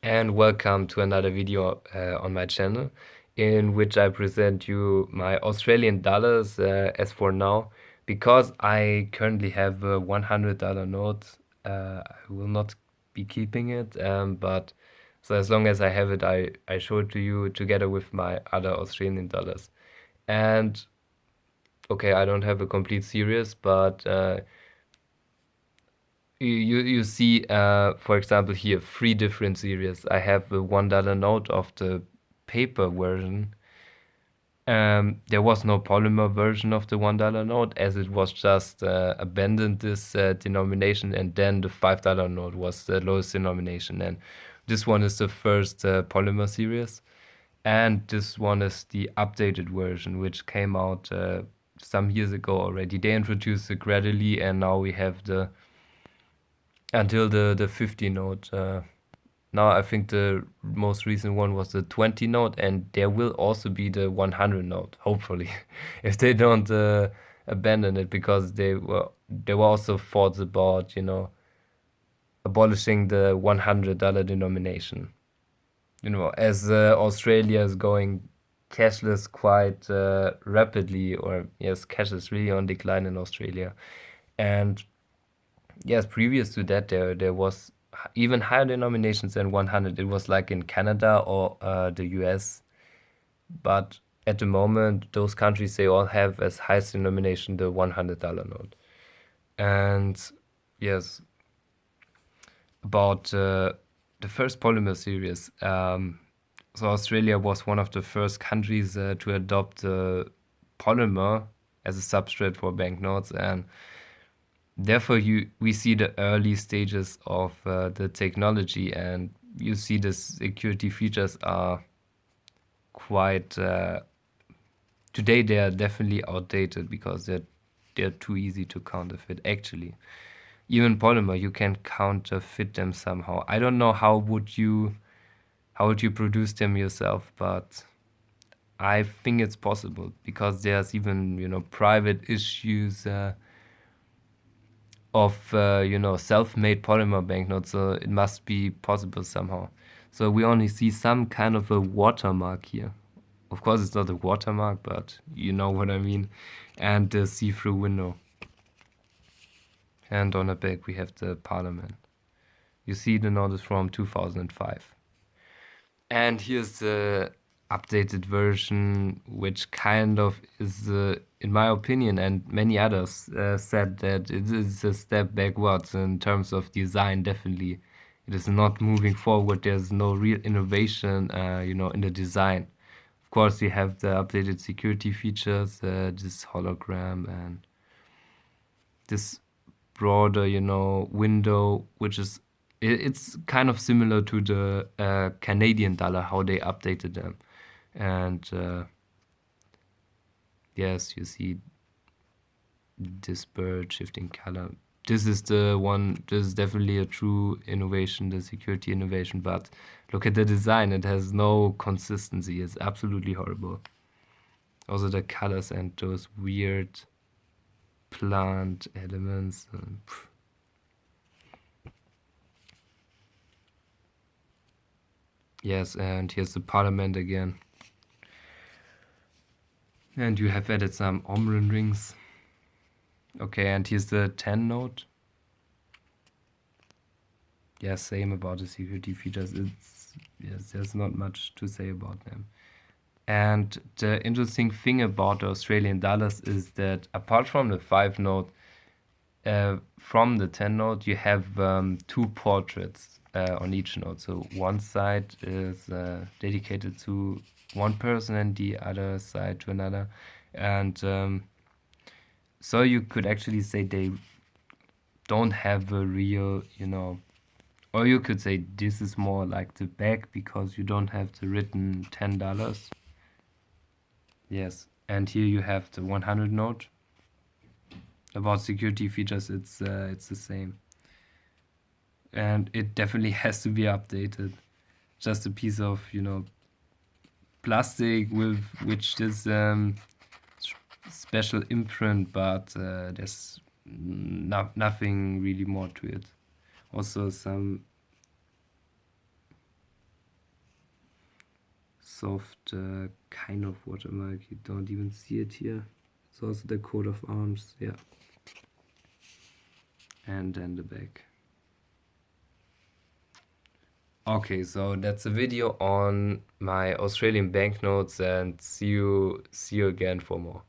and welcome to another video on my channel in which I present you my Australian dollars as for now. Because I currently have a $100 note, I will not be keeping it, but so as long as I have it, I show it to you together with my other Australian dollars. And okay, I don't have a complete series, but you see, for example, here, three different series. I have the $1 note of the paper version. There was no polymer version of the $1 note, as it was just abandoned this denomination, and then the $5 note was the lowest denomination. And this one is the first polymer series, and this one is the updated version, which came out some years ago already. They introduced it gradually, and now we have the until the 50 note. Now I think the most recent one was the 20 note, and there will also be the 100 note, hopefully, if they don't abandon it, because there were also thoughts about, abolishing the $100 denomination. As Australia is going cashless quite rapidly, or yes, cash is really on decline in Australia. And yes, previous to that, there was even higher denominations than 100. It was like in Canada or the US. But at the moment, those countries, they all have as highest denomination the $100 note. And yes, about the first polymer series. So Australia was one of the first countries to adopt polymer as a substrate for banknotes, and therefore we see the early stages of the technology, and you see the security features are quite today they are definitely outdated, because they're too easy to counterfeit. Actually, even polymer, you can counterfeit them somehow. I don't know how would you produce them yourself, but I think it's possible, because there's even private issues of self-made polymer banknotes, so it must be possible somehow. So we only see some kind of a watermark here. Of course, it's not a watermark, but you know what I mean. And the see-through window. And on the back we have the Parliament. You see the notice from 2005. And here's the updated version, which kind of is, in my opinion, and many others said that it is a step backwards in terms of design. Definitely, it is not moving forward. There's no real innovation, in the design. Of course, you have the updated security features, this hologram, and this broader, window, which is it's kind of similar to the Canadian dollar, how they updated them. And yes, you see this bird shifting color. This is the one. This is definitely a true innovation, the security innovation. But look at the design; it has no consistency. It's absolutely horrible. Also, the colors and those weird plant elements. Yes, and here's the Parliament again. And you have added some Omron rings. Okay, and here's the 10 note. Yeah, same about the security features. Yes, there's not much to say about them. And the interesting thing about the Australian dollars is that apart from the 5 note, from the 10 note, you have two portraits on each note. So one side is dedicated to one person and the other side to another. And so you could actually say they don't have a real, or you could say this is more like the back, because you don't have the written $10. Yes, and here you have the 100 note. About security features, it's the same, and it definitely has to be updated. Just a piece of plastic with which this special imprint, but there's nothing really more to it. Also some soft kind of watermark. You don't even see it here. It's also the coat of arms, yeah. And then the back. Okay, so that's a video on my Australian banknotes, and see you again for more.